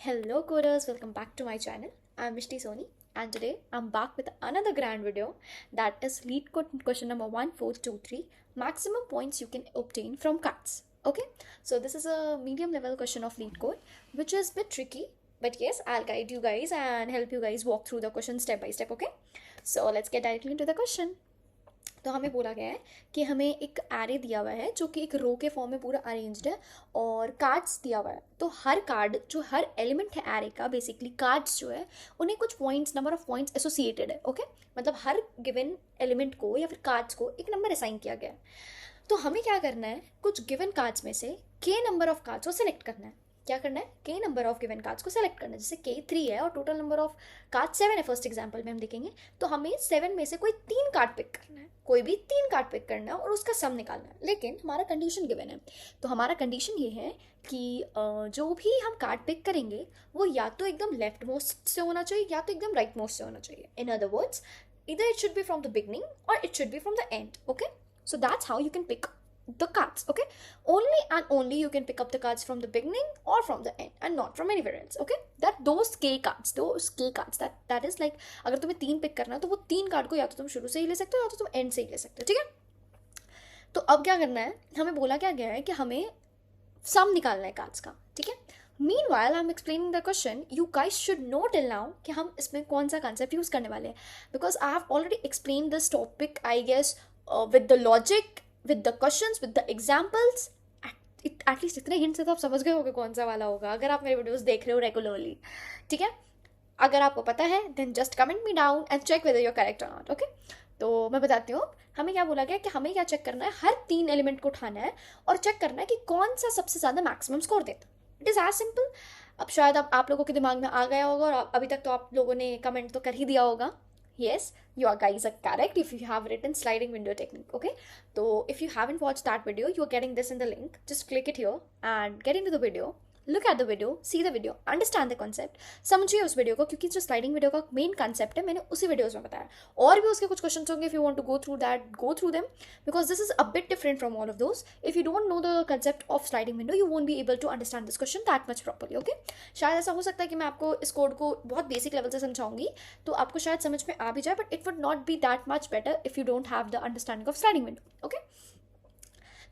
Hello coders, welcome back to my channel. I'm Mishti Soni and today I'm back with another grand video that is lead code question number 1423, maximum points you can obtain from cards. Okay, so this is a medium level question of lead code which is a bit tricky, but yes, I'll guide you guys and help you guys walk through the question step by step. Okay, so let's get directly into the question. तो हमें बोला गया है कि हमें एक array दिया हुआ है जो कि एक रो के फॉर्म में पूरा अरेंज्ड है और कार्ड्स दिया हुआ है। तो हर कार्ड जो हर एलिमेंट है एरे का, बेसिकली कार्ड्स जो है उन्हें कुछ points, number of points associated है। ओके, मतलब हर गिवन एलिमेंट को या फिर कार्ड्स को एक नंबर असाइन किया गया है। तो हमें क्या करना है, कुछ गिवन कार्ड्स में से के नंबर ऑफ कार्ड्स को सिलेक्ट करना है। क्या करना है, के नंबर ऑफ गिवन कार्ड्स को सेलेक्ट करना है। जैसे के 3 है और टोटल नंबर ऑफ कार्ड 7 है फर्स्ट एग्जांपल में हम देखेंगे, तो हमें 7 में से कोई 3 कार्ड पिक करना है, कोई भी 3 कार्ड पिक करना है और उसका सम निकालना है। लेकिन हमारा कंडीशन गिवन है, तो हमारा कंडीशन ये है कि जो भी हम कार्ड पिक करेंगे वो या तो एकदम लेफ्ट मोस्ट से होना चाहिए या तो एकदम राइट मोस्ट से होना चाहिए। In other words, either it should be from the beginning or it should be from the end. Okay, so that's how you can pick the cards. Okay, only and only you can pick up the cards from the beginning or from the end and not from anywhere else. Okay, that those k cards that is like, अगर तुम्हें 3 pick करना है तो वो 3 card को या तो तुम शुरू से ही ले सकते हो या तो तुम एंड से ही ले सकते हो। ठीक है, तो अब क्या करना है, हमें बोला क्या गया है कि हमें सम निकालना है कार्ड्स का। ठीक है, Meanwhile, I'm explaining the question. You guys should know till now कि हम इसमें कौन सा concept use करने वाले हैं, because I have already explained this topic, I guess, with the logic, with the questions, with the examples. At least इतने hints से तो आप समझ गए होंगे कौन सा वाला होगा अगर आप मेरे वीडियोस देख रहे हो रेगुलरली। ठीक है, अगर आपको पता है then just comment me down and check whether you're correct or not. Okay, तो मैं बताती हूँ हमें क्या बोला गया कि हमें क्या चेक करना है, हर 3 एलिमेंट को उठाना है और चेक करना है कि कौन सा सबसे ज़्यादा मैक्सिमम स्कोर देता है। It is as simple. अब शायद अब आप लोगों के दिमाग में आ गया होगा और अभी तक तो आप लोगों ने कमेंट तो कर ही दिया होगा। Yes, you are guys are correct if you have written sliding window technique. Okay, तो if you haven't watch that video, you are getting this in the link, just click it here and get into the video, look at the video, see the video, understand the concept, समझिए उस video को, क्योंकि जो sliding video का main concept है मैंने उसी videos में बताया। और भी उसके कुछ क्वेश्चन होंगे, if you want to go through that, go through them, because this is a bit different from all of those. If you don't know the concept of sliding window, you won't be able to understand this question that much properly. Okay, शायद ऐसा हो सकता है कि मैं आपको इस code को बहुत बेसिक लेवल से समझाऊंगी तो आपको शायद समझ में आ भी जाए, but it would not be that much better if you don't have the understanding of sliding window. Okay,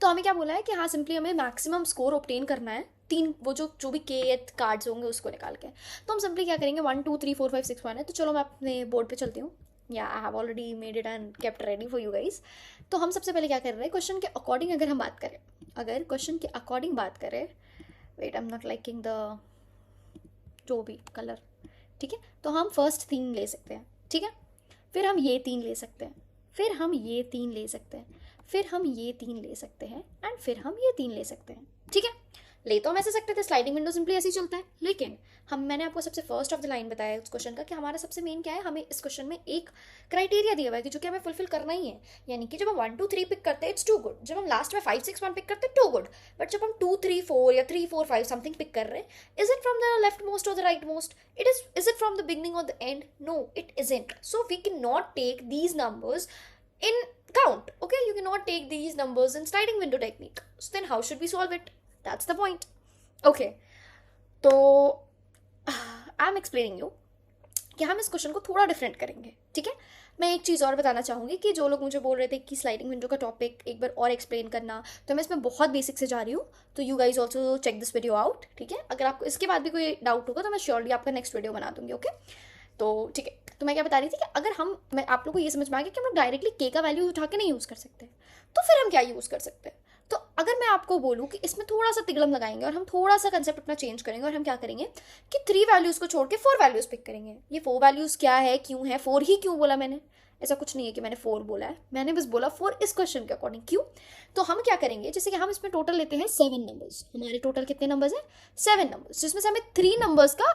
तो हमें क्या बोला है कि हाँ सिंपली हमें मैक्सिमम स्कोर ऑब्टेन करना है, 3 वो जो भी के कार्ड्स होंगे उसको निकाल के। तो हम सिंपली क्या करेंगे, 1 2 3 4 5 6 1 है, तो चलो मैं अपने बोर्ड पे चलती हूँ, या I have already made it and kept ready for you guys. तो हम सबसे पहले क्या कर रहे हैं, क्वेश्चन के अकॉर्डिंग अगर हम बात करें, अगर क्वेश्चन के अकॉर्डिंग बात करें, wait I am not liking the जो भी कलर। ठीक है, तो हम फर्स्ट 3 ले सकते हैं। ठीक है, फिर हम ये 3 ले सकते हैं, फिर हम ये 3 ले सकते हैं, फिर हम ये 3 ले सकते हैं एंड फिर हम ये 3 ले सकते हैं। ठीक है, ले तो हम ऐसे सकते थे, स्लाइडिंग विंडो सिंपली ऐसे ही चलता है, लेकिन मैंने आपको सबसे फर्स्ट ऑफ द लाइन बताया उस क्वेश्चन का कि हमारा सबसे मेन क्या है, हमें इस क्वेश्चन में एक क्राइटेरिया दिया हुआ है कि जो कि हमें फुलफिल करना ही है। यानी कि जब हम 1 2 3 पिक करते हैं इट्स टू गुड, जब हम लास्ट में 5 6 1 पिक करते हैं टू गुड, बट जब हम 2 3 4 या 3 4 5 समथिंग पिक कर रहे हैं, is it from the left most और the right most, is it from the beginning और the end? No, it isn't. So we can not take these numbers in count. Okay, you cannot take these numbers in sliding window technique. So then how should we solve it? That's the point. Okay, तो I am explaining you कि हम इस question को थोड़ा different करेंगे। ठीक है, मैं एक चीज़ और बताना चाहूँगी कि जो लोग मुझे बोल रहे थे कि स्लाइडिंग विंडो का टॉपिक एक बार और एक्सप्लेन करना, तो मैं इसमें बहुत बेसिक से जा रही हूँ, तो you guys also check this video out. ठीक है, अगर आपको इसके बाद भी कोई डाउट होगा तो मैं श्योरली आपका नेक्स्ट वीडियो बना दूंगी। ओके, तो ठीक है, तो मैं क्या बता रही थी कि अगर मैं आप लोग को ये समझ में आ गया कि हम लोग डायरेक्टली के का वैल्यू उठा के नहीं यूज़ कर सकते, तो फिर हम क्या यूज़ कर सकते हैं। तो अगर मैं आपको बोलूँ कि इसमें थोड़ा सा तिगड़म लगाएंगे और हम थोड़ा सा कंसेप्ट अपना चेंज करेंगे और हम क्या करेंगे कि 3 वैल्यूज़ को छोड़ के 4 वैल्यूज़ पिक करेंगे। ये 4 वैल्यूज़ क्या है, क्यों है, 4 ही क्यों बोला मैंने, ऐसा कुछ नहीं है कि मैंने 4 बोला है, मैंने बस बोला 4 इस क्वेश्चन के अकॉर्डिंग। क्यों, तो हम क्या करेंगे, जैसे कि हम इसमें टोटल लेते हैं 7 नंबर्स, हमारे टोटल कितने नंबर्स हैं, 7 नंबर्स, जिसमें से हमें 3 नंबर्स का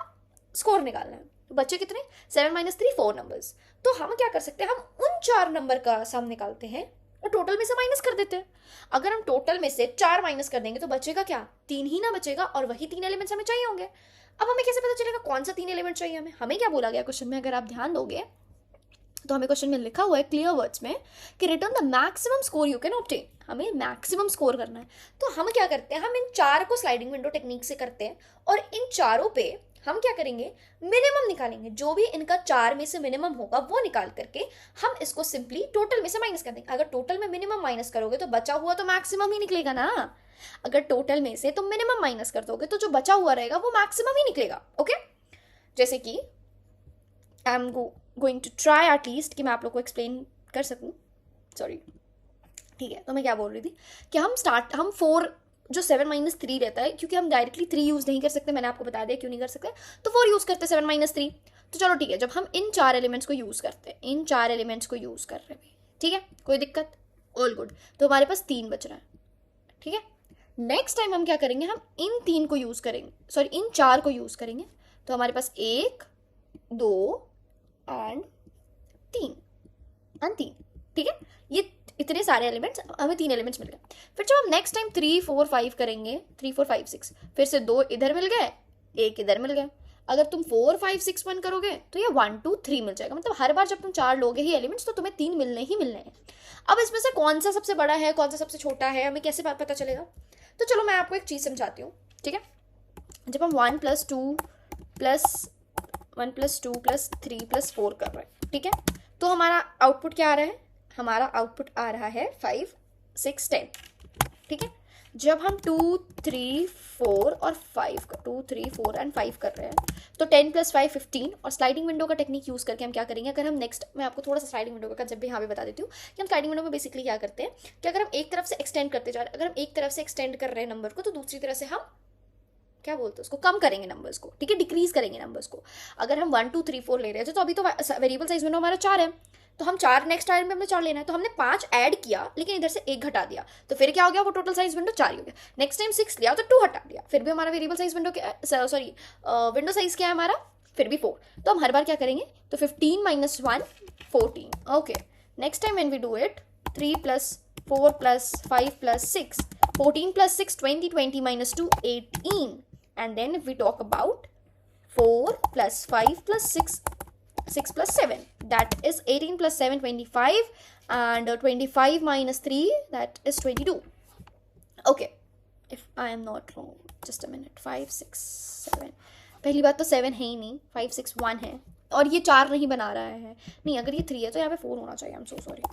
स्कोर निकालना है। तो बच्चे कितने, 7 - 3 4 नंबर्स। तो हम क्या कर सकते हैं, हम उन 4 नंबर का सम निकालते हैं और टोटल में से माइनस कर देते हैं। अगर हम टोटल में से 4 माइनस कर देंगे तो बचेगा क्या, 3 ही ना बचेगा, और वही 3 एलिमेंट्स हमें चाहिए होंगे। अब हमें कैसे पता चलेगा कौन सा 3 एलिमेंट चाहिए हमें क्या बोला गया क्वेश्चन में, अगर आप ध्यान दोगे तो हमें क्वेश्चन में लिखा हुआ है क्लियर वर्ड्स में कि return the maximum score you can obtain, हमें मैक्सिमम स्कोर करना है। तो हम क्या करते हैं, हम इन 4 को स्लाइडिंग विंडो टेक्निक से करते हैं और इन चारों पे हम क्या करेंगे, मिनिमम निकालेंगे, जो भी इनका 4 में से मिनिमम होगा वो निकाल करके हम इसको सिंपली टोटल में से माइनस कर देंगे। अगर टोटल में मिनिमम माइनस करोगे तो बचा हुआ तो मैक्सिमम ही निकलेगा ना। अगर टोटल में से तुम मिनिमम माइनस कर दोगे तो जो बचा हुआ रहेगा वो मैक्सिमम ही निकलेगा। ओके, जैसे कि I am going to try at least कि मैं आप लोग को एक्सप्लेन कर सकूं। सॉरी, ठीक है, तो मैं क्या बोल रही थी कि हम 4 जो 7 माइनस 3 रहता है, क्योंकि हम डायरेक्टली 3 यूज़ नहीं कर सकते, मैंने आपको बता दिया क्यों नहीं कर सकते, तो 4 यूज़ करते 7 माइनस 3। तो चलो ठीक है, जब हम इन 4 एलिमेंट्स को यूज़ करते हैं, इन 4 एलिमेंट्स को यूज़ कर रहे हैं, ठीक है, कोई दिक्कत, ऑल गुड, तो हमारे पास 3 बच रहा है। ठीक है, नेक्स्ट टाइम हम क्या करेंगे, हम इन 3 को यूज़ करेंगे, सॉरी इन 4 को यूज़ करेंगे, तो हमारे पास 1 2 एंड 3 एंड 3। ठीक है, ये इतने सारे एलिमेंट्स, हमें 3 एलिमेंट्स मिल गए। फिर जब हम नेक्स्ट टाइम 3 4 5 करेंगे, 3 4 5 6, फिर से 2 इधर मिल गए, 1 इधर मिल गया। अगर तुम 4 5 6 1 करोगे तो ये 1 2 3 मिल जाएगा। मतलब हर बार जब तुम 4 लोगे ही एलिमेंट्स तो तुम्हें 3 मिलने ही मिलने हैं। अब इसमें से कौन सा सबसे बड़ा है, कौन सा सबसे छोटा है, हमें कैसे बात पता चलेगा? तो चलो मैं आपको एक चीज़ समझाती हूँ। ठीक है, जब हम 1 + 2 + 1 + 2 + 3 + 4 कर रहे हैं, ठीक है, तो हमारा आउटपुट क्या आ रहा है? हमारा आउटपुट आ रहा है 5 6 10। ठीक है, जब हम 2 3 4 और 5 2 3 4 एंड 5 कर रहे हैं तो 10 + 5 15। और स्लाइडिंग विंडो का टेक्निक यूज़ करके हम क्या करेंगे, अगर हम नेक्स्ट, मैं आपको थोड़ा सा स्लाइडिंग विंडो का कंसेप्ट भी यहाँ पे बता देती हूँ कि हम स्लाइडिंग विंडो में बेसिकली क्या करते हैं कि अगर हम एक तरफ से एक्सटेंड करते जा रहे हैं, अगर हम एक तरफ से एक्सटेंड कर रहे हैं नंबर को, तो दूसरी तरफ से हम क्या बोलते हैं उसको, कम करेंगे नंबर्स को। ठीक है, डिक्रीज करेंगे नंबर्स को। अगर हम 1 2 3 4 ले रहे हैं तो अभी तो वेरिएबल साइज विंडो हमारा 4 है, तो हम 4 नेक्स्ट टाइम में हमने 4 लेना है, तो हमने 5 ऐड किया लेकिन इधर से 1 घटा दिया, तो फिर क्या हो गया, वो टोटल साइज विंडो 4 ही हो गया। नेक्स्ट टाइम 6 लिया तो 2 हटा दिया, फिर भी हमारा variable size window, sorry window size क्या है हमारा, फिर भी 4। तो हम हर बार क्या करेंगे, तो 15 - 1 14। Okay, next time when we do it, 3 + 4 + 5 + 6, 14 + 6 20, 20 - 2 18। And then if we talk about 4 + 5 + 6, 6 + 7, that is 18 + 7 25, and 25 - 3, that is 22. Okay, if I am not wrong, just a minute, 5 6 7, पहली बात तो 7 है ही नहीं, 5 6 1 है, और ये 4 नहीं बना रहा है, नहीं अगर ये 3 है तो यहाँ पे 4 होना चाहिए। I am so sorry,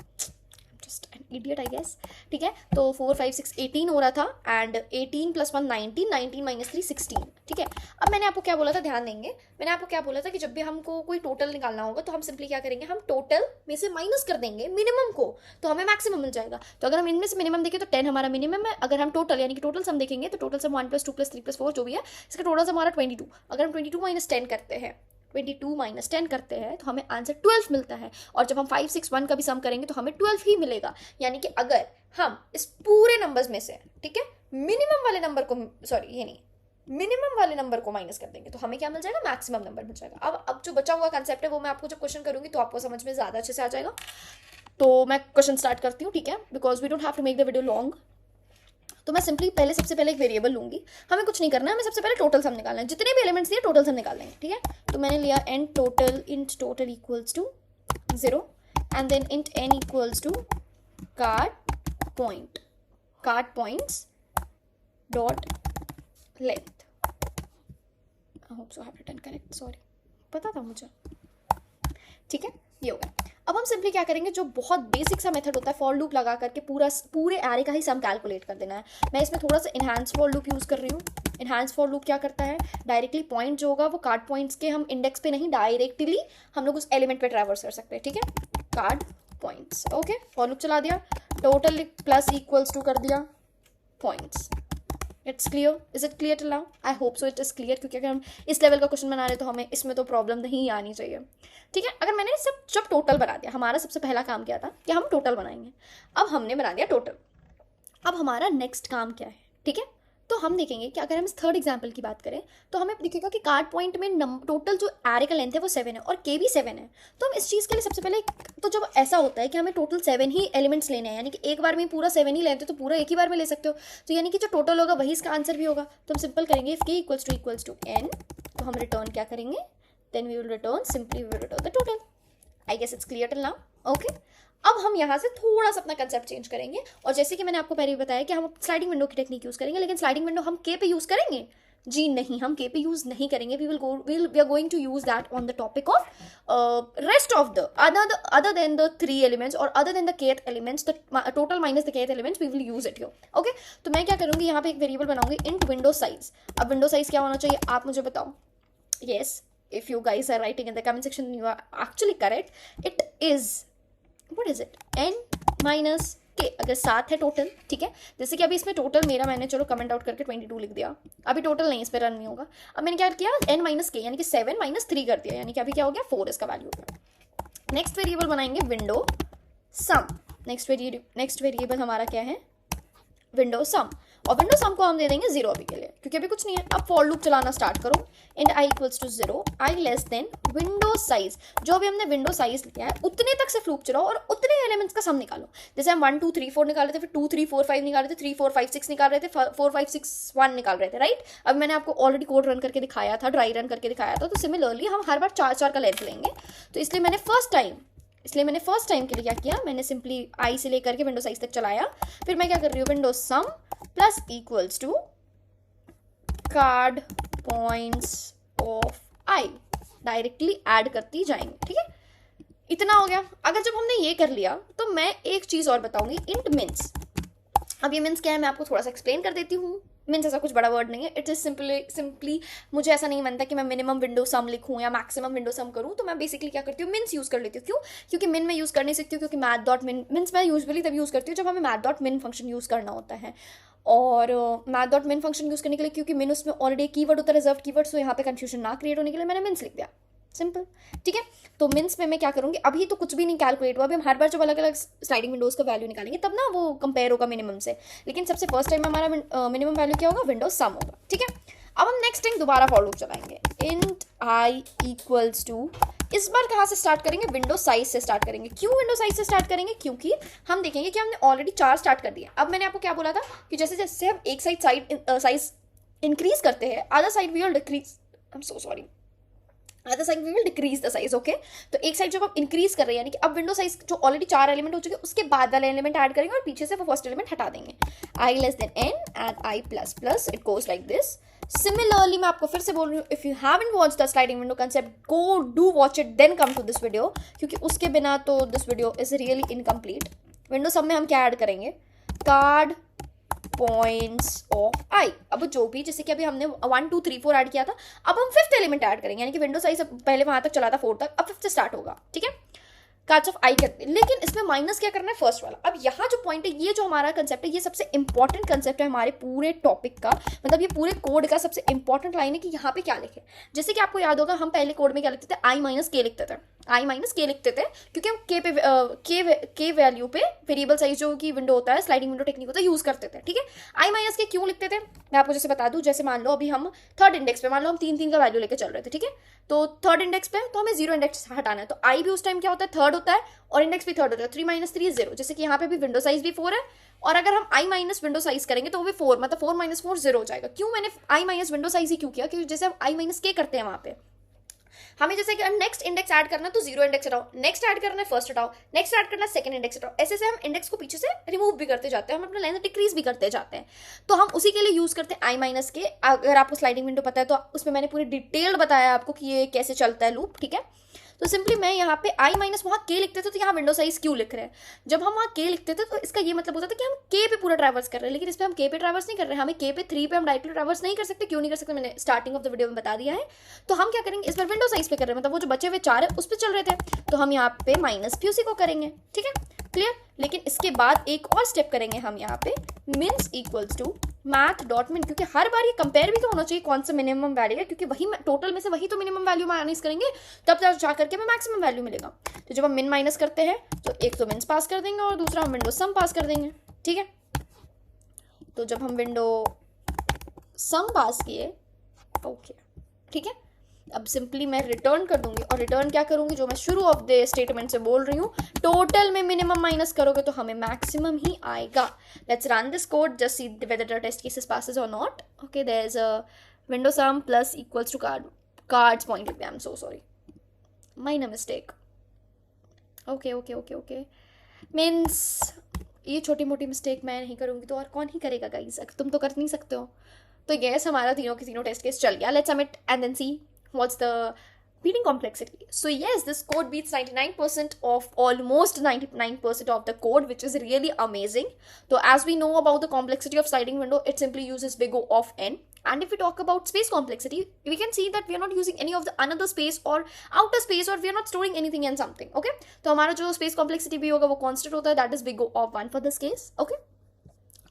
just an idiot I guess. ठीक है, तो 4 5 6 18 हो रहा था, एंड 18 + 1 19, 19 - 3 16। ठीक है, अब मैंने आपको क्या बोला था, ध्यान देंगे, मैंने आपको क्या बोला था कि जब भी हमको कोई टोटल निकालना होगा तो हम सिंपली क्या करेंगे, हम टोटल में से माइनस कर देंगे मिनिमम को, तो हमें मैक्सिमम मिल जाएगा। तो अगर हम इनमें से मिनिमम देखें तो 10 हमारा मिनिमम है। अगर हम टोटल यानी कि टोटल सम देखेंगे तो टोटल सम 1 + 2 + 3 + 4 जो भी है, इसका टोटल सम हमारा 22। अगर हम 22 - 10 करते हैं, 22 - 10 करते हैं तो हमें आंसर 12 मिलता है। और जब हम 5 6 1 का भी सम करेंगे तो हमें 12 ही मिलेगा। यानी कि अगर हम इस पूरे नंबर्स में से, ठीक है, मिनिमम वाले नंबर को, सॉरी ये नहीं, मिनिमम वाले नंबर को माइनस कर देंगे तो हमें क्या मिल जाएगा, मैक्सिमम नंबर मिल जाएगा। अब जो बचा हुआ कंसेप्ट है वो मैं आपको जब क्वेश्चन करूंगी तो आपको समझ में ज़्यादा अच्छे से आ जाएगा। तो मैं क्वेश्चन स्टार्ट करती हूँ, ठीक है, because we don't have to make the video long. तो मैं सिंपली सबसे पहले एक वेरिएबल लूंगी, हमें कुछ नहीं करना है, हमें सबसे पहले टोटल सम निकालना है, जितने भी एलिमेंट्स दिए टोटल सम निकाल लेंगे। ठीक है, तो मैंने लिया int total equals to 0, and then int n equals to card points dot length. I hope so I have written correct, sorry, पता था मुझे। ठीक है, ये हो गया। अब हम सिंपली क्या करेंगे, जो बहुत बेसिक सा मेथड होता है फॉर लूप लगा करके पूरे एरे का ही सम कैलकुलेट कर देना है। मैं इसमें थोड़ा सा इनहैंस फॉर लूप यूज़ कर रही हूँ। इनहैंस फॉर लूप क्या करता है, डायरेक्टली पॉइंट जो होगा वो कार्ड पॉइंट्स के हम इंडेक्स पे नहीं, डायरेक्टली हम लोग उस एलिमेंट पे ट्रैवर्स कर सकते हैं। ठीक है, card points, okay, for loop चला दिया, टोटल प्लस इक्वल्स टू कर दिया points. It's clear, is it clear till now? I hope so it is clear, क्योंकि अगर हम इस लेवल का क्वेश्चन बना रहे तो हमें इसमें तो प्रॉब्लम नहीं आनी चाहिए। ठीक है, अगर मैंने जब टोटल बना दिया, हमारा सबसे पहला काम क्या था कि हम टोटल बनाएंगे। अब हमने बना दिया टोटल, अब हमारा नेक्स्ट काम क्या है? ठीक है, तो हम देखेंगे कि अगर हम इस थर्ड एग्जाम्पल की बात करें तो हमें दिखेगा कि कार्ड पॉइंट में टोटल जो एरे का लेंथ है वो 7 है और के भी 7 है। तो हम इस चीज़ के लिए सबसे पहले, तो जब ऐसा होता है कि हमें टोटल 7 ही एलिमेंट्स लेने हैं, यानी कि एक बार में पूरा 7 ही लेते हो तो पूरा एक ही बार में ले सकते हो, तो यानी कि जो टोटल होगा वही इसका आंसर भी होगा। तो हम सिंपल करेंगे if k equals to n, तो हम रिटर्न क्या करेंगे, then we will return, simply we will return the total. I guess it's clear till now, okay. अब हम यहाँ से थोड़ा सा अपना कंसेप्ट चेंज करेंगे, और जैसे कि मैंने आपको पहले भी बताया कि हम स्लाइडिंग विंडो की टेक्निक यूज़ करेंगे, लेकिन स्लाइडिंग विंडो हम के पे यूज़ करेंगे, जी नहीं, हम के पे यूज नहीं करेंगे. We are going to use that on the topic of rest of the other than the three elements or other than the kth elements, the total minus the kth elements, we will use it here. Okay, तो मैं क्या करूंगी यहाँ पे एक variable बनाऊंगी int window size. अब window size क्या होना चाहिए आप मुझे बताओ. Yes, if you guys are writing in the comment section, you are actually correct. It is, what is it, n minus k. अगर 7 है टोटल, ठीक है, जैसे कि अभी इसमें टोटल मेरा, मैंने चलो कमेंट आउट करके 22 लिख दिया, अभी टोटल नहीं, इस पर रन नहीं होगा. अब मैंने क्या किया, n माइनस के यानी कि 7 माइनस 3 कर दिया, यानी कि अभी क्या हो गया 4 इसका वैल्यू हो गया. नेक्स्ट वेरिएबल बनाएंगे विंडो सम. नेक्स्ट वेरिएबल हमारा क्या है, विंडो सम. और विंडो सम को हम दे देंगे 0 अभी के लिए, क्योंकि अभी कुछ नहीं है. अब फॉर लूप चलाना स्टार्ट करो. And i equals to 0, i less than window size. जो भी हमने विंडो साइज लिया है उतने तक से लूप चलाओ और उतने एलिमेंट्स का सम निकालो. जैसे हम 1 2 3 4 निकाल रहे थे, फिर 2 3 4 5 निकाल रहे थे, 3 4 5 6 निकाल रहे थे, 4 5 6 1 निकाल रहे थे, राइट. अब मैंने आपको ऑलरेडी कोड रन करके दिखाया था, ड्राई रन करके दिखाया था. तो सिमिलरली हम हर बार 4 का लेंथ लेंगे. तो इसलिए मैंने फर्स्ट टाइम के लिए क्या किया, मैंने सिंपली i से लेकर के विंडो साइज तक चलाया. फिर मैं क्या कर रही हूँ, window sum plus equals to card points of i, directly add करती जाएंगे. ठीक है, इतना हो गया. अगर जब हमने ये कर लिया तो मैं एक चीज और बताऊंगी, इंट मिन्स. अब ये मिन्स क्या है मैं आपको थोड़ा सा एक्सप्लेन कर देती हूँ. मीन्स ऐसा कुछ बड़ा वर्ड नहीं है, इट इज सिंपली मुझे ऐसा नहीं बनता कि मैं मिनिमम विंडो सम लिखूँ या मैक्सिमम विंडो सम करूँ. तो मैं बेसिकली क्या करती हूँ, मिन्स यूज कर लेती हूँ. क्यों, क्योंकि मिन मैं यूज कर नहीं सकती हूँ, क्योंकि मैथ डॉट मिन मिन्स मैं यूजुअली तब यूज करती हूँ जब हमें मैथ डॉट मिन फंक्शन यूज करना होता है. और मैथ डॉट मिन फंक्शन यूज करने के लिए, क्योंकि मिन उसमें ऑलरेडी कीवर्ड होता है, रिजर्व कीवर्ड, सो यहाँ पे कंफ्यूजन ना क्रिएट होने के लिए मैंने मिन्स लिख दिया. सिंपल, ठीक है. तो मिन्स में मैं क्या करूंगी, अभी तो कुछ भी नहीं कैलकुलेट हुआ, अभी हम हर बार जब अलग अलग स्लाइडिंग विंडोज का वैल्यू निकालेंगे तब ना वो कंपेयर होगा मिनिमम से. लेकिन सबसे फर्स्ट टाइम हमारा मिनिमम वैल्यू क्या होगा, विंडो सम होगा. ठीक है, अब हम नेक्स्ट टाइम दोबारा फॉर लूप चलाएंगे. इंट i इक्वल्स टू, इस बार कहाँ से स्टार्ट करेंगे, विंडो साइज से स्टार्ट करेंगे. क्यों विंडो साइज से स्टार्ट करेंगे, क्योंकि हम देखेंगे कि हमने ऑलरेडी 4 स्टार्ट कर दिया. अब मैंने आपको क्या बोला था कि जैसे जैसे हम एक साइज इंक्रीज करते हैं, other side we will decrease. I am so sorry, other side we will decrease the size. Okay, तो एक साइड जब हम इंक्रीज कर रहे हैं, यानी कि अब विंडो साइज जो ऑलरेडी 4 एलिमेंट हो चुके हैं उसके बाद वाले एलिमेंट ऐड करेंगे और पीछे से वो फर्स्ट एलिमेंट हटा देंगे. i less than n and i plus plus, it goes like this. Similarly मैं आपको फिर से बोल रही हूँ, if you haven't watched the sliding window concept, go do watch it, then come to this video, क्योंकि उसके बिना तो this video is really incomplete. Window सब में हम क्या ऐड करेंगे, कार्ड पॉइंट्स ऑफ i. अब जो भी, जैसे कि अभी हमने 1 2 3 4 ऐड किया था, अब हम 5th एलिमेंट ऐड करेंगे, यानी कि विंडो साइज पहले वहां तक चला था 4 तक, अब 5th से स्टार्ट होगा. ठीक है, कार्ड्स ऑफ i करते हैं. लेकिन इसमें माइनस क्या करना है, फर्स्ट वाला. अब यहाँ जो पॉइंट है, ये जो हमारा कंसेप्ट है, ये सबसे इंपॉर्टेंट कंसेप्ट है हमारे पूरे टॉपिक का. मतलब ये पूरे कोड का सबसे इंपॉर्टेंट लाइन है कि यहाँ पे क्या लिखे. जैसे कि आपको याद होगा, हम पहले कोड में क्या लिखते थे, i माइनस के लिखते थे. i माइनस के लिखते थे क्योंकि हम के वैल्यू पे वेरिएबल साइज जो की विंडो होता है, स्लाइडिंग विंडो टेक्निक होता है, यूज करते थे. ठीक है, i माइनस के क्यों लिखते थे मैं आपको जैसे बता दूं. जैसे मान लो अभी हम थर्ड इंडेक्स पे, मान लो हम 3 का वैल्यू लेके चल रहे थे. ठीक है, तो थर्ड इंडेक्स पे तो हमें 0 इंडेक्स हटाना है, तो i भी उस टाइम क्या होता है, थर्ड होता है, और इंडेक्स भी थर्ड होता है. 3 माइनस 3 0. जैसे कि यहाँ पे भी विंडो साइज भी 4 है, और अगर हम i माइनस विंडो साइज करेंगे तो वो भी 4, मतलब 4 माइनस 4 0 हो जाएगा. क्यों मैंने i माइनस विंडो साइज ही क्यों किया, क्योंकि जैसे हम i माइनस के करते हैं वहां पे हमें जैसे कि नेक्स्ट इंडेक्स ऐड करना है तो 0 इंडेक्स हटाओ, नेक्स्ट ऐड करना है फर्स्ट हटाओ, नेक्स्ट ऐड करना है सेकंड इंडेक्स हटाओ. ऐसे से हम इंडेक्स को पीछे से रिमूव भी करते जाते हैं, हम अपना लेंथ डिक्रीज भी करते जाते हैं. तो हम उसी के लिए यूज करते हैं i माइनस के. अगर आपको स्लाइडिंग विंडो पता है तो उसमें मैंने पूरी डिटेल्ड बताया आपको कि ये कैसे चलता है लूप. ठीक है, तो सिंपली मैं यहाँ पे i माइनस, वहाँ k लिखते थे तो यहाँ विंडो साइज क्यों लिख रहे हैं. जब हम वहाँ k लिखते थे तो इसका ये मतलब होता था कि हम k पे पूरा ट्रैवर्स कर रहे हैं, लेकिन इस पे हम k पे ट्रैवर्स नहीं कर रहे हैं. हमें k पे 3 पे हम डायरेक्टली ट्रैवर्स नहीं कर सकते. क्यों नहीं कर सकते, मैंने स्टार्टिंग ऑफ द वीडियो में बता दिया है. तो हम क्या करेंगे, इस बार विंडो साइज पे कर रहे हैं, मतलब वो जो बचे हुए 4 है उस पर चल रहे थे, तो हम यहाँ पे माइनस भी उसी को करेंगे. ठीक है, क्लियर. लेकिन इसके बाद एक और स्टेप करेंगे हम यहाँ पे, mins equals to math dot min, क्योंकि हर बार ये कंपेयर भी तो होना चाहिए कौन सा मिनिमम वैल्यू है, क्योंकि वही टोटल में से वही तो मिनिमम वैल्यू माइनस करेंगे, तब जा करके हमें मैक्सिमम वैल्यू मिलेगा. तो जब हम मिन माइनस करते हैं तो एक तो मिन्स पास कर देंगे और दूसरा हम विंडो सम पास कर देंगे. ठीक है, तो जब हम विंडो सम पास किए, ओके ठीक है, अब सिंपली मैं रिटर्न कर दूंगी. और रिटर्न क्या करूंगी, जो मैं शुरू ऑफ द स्टेटमेंट से बोल रही हूँ, टोटल में मिनिमम माइनस करोगे तो हमें मैक्सिमम ही आएगा. Let's run this code, just see whether the test cases passes और not. Okay, there is a window sum plus equals to cards point. I am so sorry, minor mistake. Okay okay okay okay, means ये छोटी मोटी mistake मैं नहीं करूँगी तो और कौन ही करेगा गाइस, तुम तो कर नहीं सकते हो. तो यस, हमारा तीनों के तीनों टेस्ट केस चल गया. Let's submit and then see what's the beating complexity. So yes, this code beats 99% of almost 99% of the code, which is really amazing. So as we know about the complexity of sliding window, it simply uses big O of n. And if we talk about space complexity, we can see that we are not using any of the another space or outer space, or we are not storing anything in something. Okay, तो हमारा जो space complexity भी होगा वो constant होता है, that is big O of 1 for this case. Okay.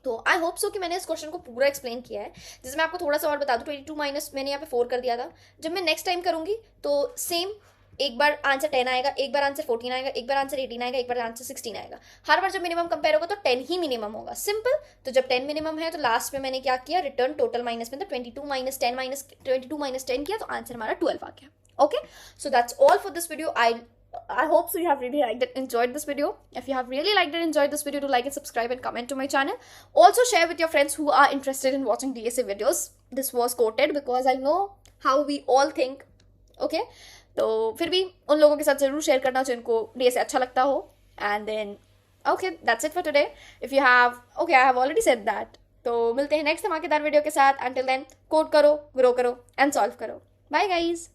तो I hope so कि मैंने इस क्वेश्चन को पूरा एक्सप्लेन किया है. जैसे मैं आपको थोड़ा सा और बता दूं, 22 माइनस मैंने यहाँ पे 4 कर दिया था. जब मैं नेक्स्ट टाइम करूंगी तो सेम, एक बार आंसर 10 आएगा, एक बार आंसर 14 आएगा, एक बार आंसर 18 आएगा, एक बार आंसर 16 आएगा. हर बार जब मिनिमम कंपेयर होगा तो 10 ही मिनिमम होगा. सिंपल. तो जब 10 मिनिमम है तो लास्ट में मैंने क्या किया, रिटर्न टोटल माइनस में, तो 22 माइनस 10 माइनस 22 माइनस 10 किया, तो आंसर हमारा 12 आ गया. Okay, so that's all for this video. I hope so you have really liked it, enjoyed this video. If you have really liked it, enjoyed this video, do like and subscribe and comment to my channel. Also share with your friends who are interested in watching DSA videos. This was quoted because I know how we all think. Okay, तो फिर भी उन लोगों के साथ जरूर share करना जिनको DSA अच्छा लगता हो. And then okay, that's it for today. If you have, okay, I have already said that. तो मिलते हैं नेक्स्ट धमाकेदार वीडियो के साथ. Until then, कोड करो, ग्रो करो एंड सॉल्व करो. Bye guys.